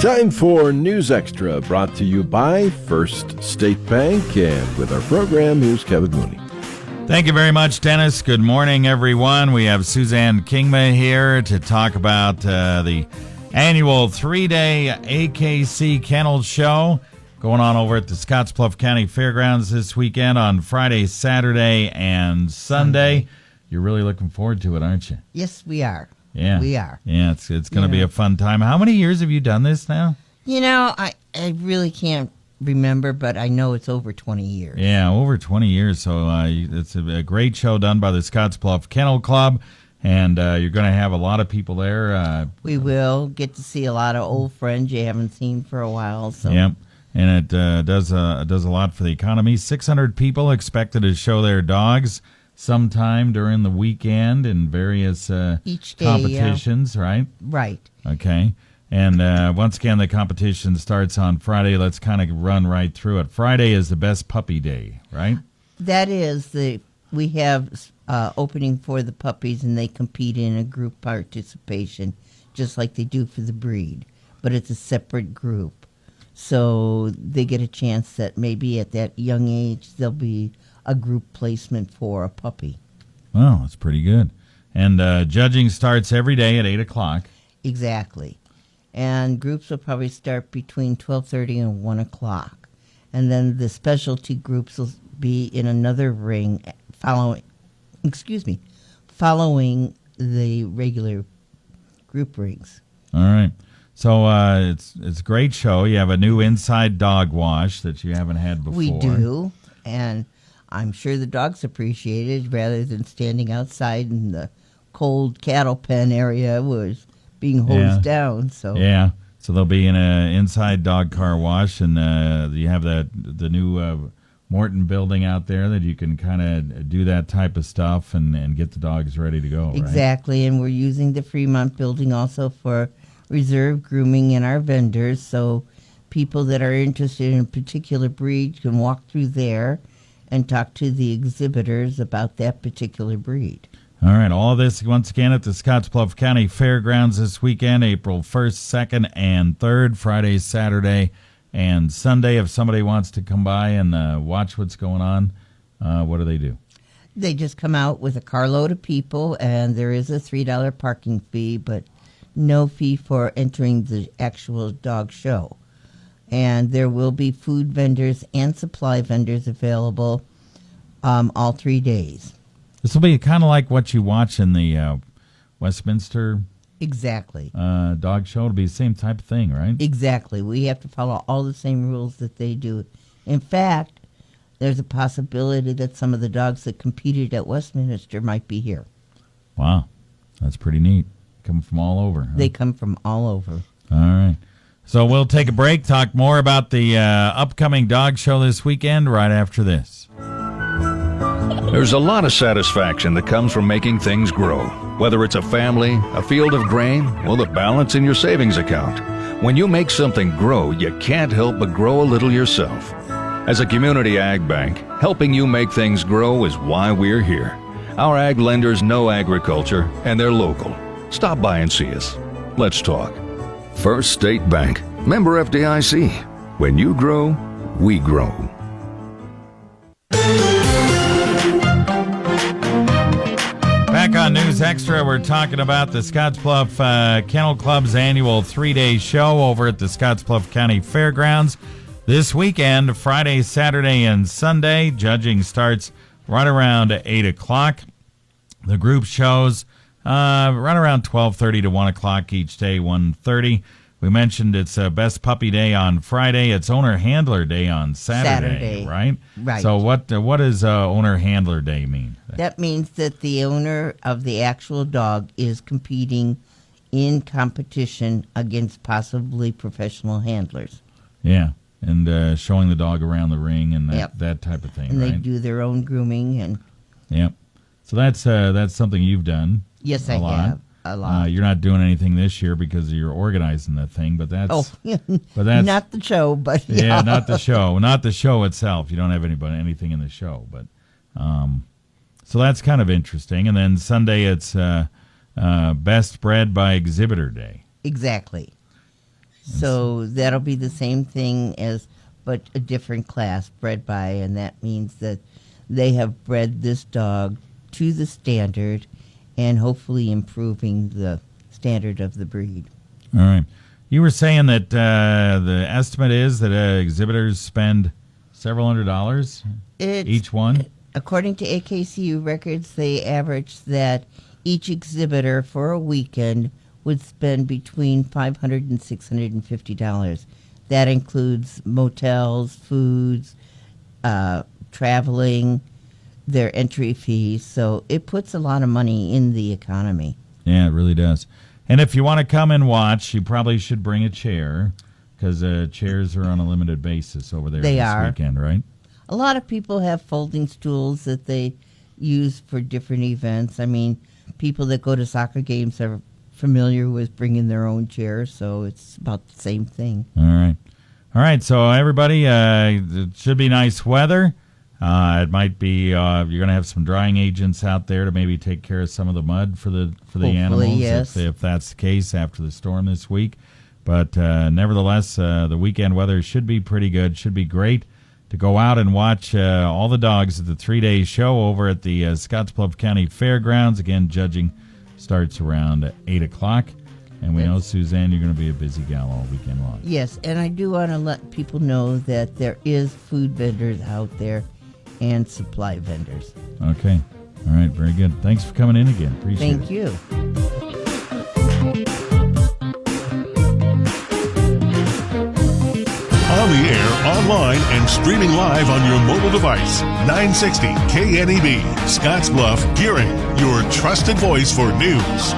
Time for News Extra, brought to you by First State Bank. And with our program, here's Kevin Mooney. Thank you very much, Dennis. Good morning, everyone. We have Suzanne Kingma here to talk about the annual 3-day AKC Kennel Show going on over at the Scotts Bluff County Fairgrounds this weekend on Friday, Saturday, and Sunday. You're really looking forward to it, aren't you? Yes, we are. Yeah. We are. Yeah, it's going to be a fun time. How many years have you done this now? You know, I really can't remember, but I know it's over 20 years. Yeah, over 20 years. So it's a great show done by the Scottsbluff Kennel Club, and you're going to have a lot of people there. We will get to see a lot of old friends you haven't seen for a while. So. Yep, and it does a lot for the economy. 600 people expected to show their dogs sometime during the weekend in various each day, competitions, right? Right. Okay. And once again, the competition starts on Friday. Let's kind of run right through it. Friday is the best puppy day, right? That is. We have opening for the puppies, and they compete in a group participation, just like they do for the breed. But it's a separate group. So they get a chance that maybe at that young age, there'll be a group placement for a puppy. Well, that's pretty good. And judging starts every day at 8 o'clock. Exactly. And groups will probably start between 12:30 and 1 o'clock. And then the specialty groups will be in another ring following the regular group rings. All right. So it's a great show. You have a new inside dog wash that you haven't had before. We do. And I'm sure the dogs appreciate it rather than standing outside in the cold cattle pen area was being hosed down. So they'll be in an inside dog car wash, and you have the new Morton building out there that you can kind of do that type of stuff and get the dogs ready to go. Exactly, right? And we're using the Fremont building also for reserve grooming in our vendors, so people that are interested in a particular breed can walk through there and talk to the exhibitors about that particular breed. All right, all of this once again at the Scotts Bluff County Fairgrounds this weekend, April 1st, 2nd, and 3rd, Friday, Saturday, and Sunday. If somebody wants to come by and watch what's going on, what do they do? They just come out with a carload of people, and there is a $3 parking fee, but no fee for entering the actual dog show. And there will be food vendors and supply vendors available all 3 days. This will be kind of like what you watch in the Westminster dog show. It'll be the same type of thing, right? Exactly. We have to follow all the same rules that they do. In fact, there's a possibility that some of the dogs that competed at Westminster might be here. Wow. That's pretty neat. Come from all over. Huh? They come from all over. All right. So we'll take a break, talk more about the upcoming dog show this weekend right after this. There's a lot of satisfaction that comes from making things grow. Whether it's a family, a field of grain, or the balance in your savings account. When you make something grow, you can't help but grow a little yourself. As a community ag bank, helping you make things grow is why we're here. Our ag lenders know agriculture, and they're local. Stop by and see us. Let's talk. First State Bank, member FDIC. When you grow, we grow. Back on News Extra, we're talking about the Scotts Bluff Kennel Club's annual 3-day show over at the Scotts Bluff County Fairgrounds. This weekend, Friday, Saturday, and Sunday, judging starts right around 8 o'clock. The group shows right around 12:30 to 1 o'clock each day, 1:30. We mentioned it's Best Puppy Day on Friday. It's Owner Handler Day on Saturday, right? Right. So what does Owner Handler Day mean? That means that the owner of the actual dog is competing in competition against possibly professional handlers. Yeah, and showing the dog around the ring and that type of thing, and right? they do their own grooming. And Yep. So that's something you've done. Yes, I have. A lot. You're not doing anything this year because you're organizing the thing, but that's not the show, but yeah, not the show itself. You don't have anything in the show, but so that's kind of interesting. And then Sunday it's Best Bred by Exhibitor Day. Exactly. So that'll be the same thing but a different class bred by, and that means that they have bred this dog to the standard and hopefully improving the standard of the breed. All right. You were saying that the estimate is that exhibitors spend several $100s each one? According to AKCU records, they average that each exhibitor for a weekend would spend between $500 and $650. That includes motels, foods, traveling, their entry fees. So it puts a lot of money in the economy. Yeah, it really does. And if you want to come and watch, you probably should bring a chair, because chairs are on a limited basis over there this weekend, right? A lot of people have folding stools that they use for different events. I mean, people that go to soccer games are familiar with bringing their own chairs, so it's about the same thing. All right. So everybody, it should be nice weather. It might be you're going to have some drying agents out there to maybe take care of some of the mud for the animals, yes. if that's the case after the storm this week. But nevertheless, the weekend weather should be pretty good. Should be great to go out and watch all the dogs at the 3-day show over at the Scottsbluff County Fairgrounds. Again, judging starts around 8 o'clock. And we know, Suzanne, you're going to be a busy gal all weekend long. Yes, and I do want to let people know that there is food vendors out there and supply vendors. Okay. All right. Very good. Thanks for coming in again. Appreciate it. Thank you. On the air, online, and streaming live on your mobile device. 960 KNEB, Scottsbluff, Gearing, your trusted voice for news.